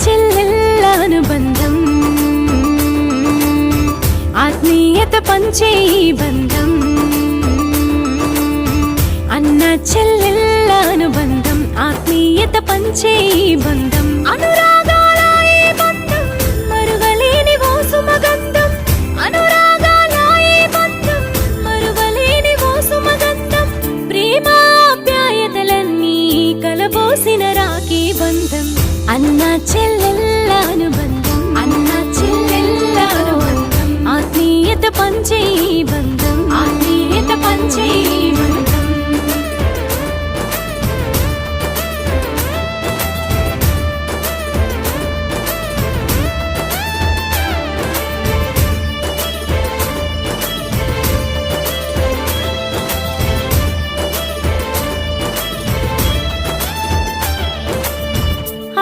చెల్లెళ్ళ అనుబంధం ఆత్మీయత పంచే ఈ బంధం అన్న చెల్లెళ్ళ అనుబంధం ఆత్మీయత పంచే ఈ బంధం అనురాగాల ఈ బంధం మరువలేని ఓ సుమగంధం అనురాగాల ఈ బంధం మరువలేని ఓ సుమగంధం ప్రేమ ఆప్యాయతలన్నీ కలబోసిన రాఖీ బంధం అన్న చెల్లెళ్ళ అనుబంధం అన్న చెల్లెళ్ళ అనుబంధం ఆత్మీయత పంచే ఈ బంధం ఆత్మీయత పంచే ఈ బంధం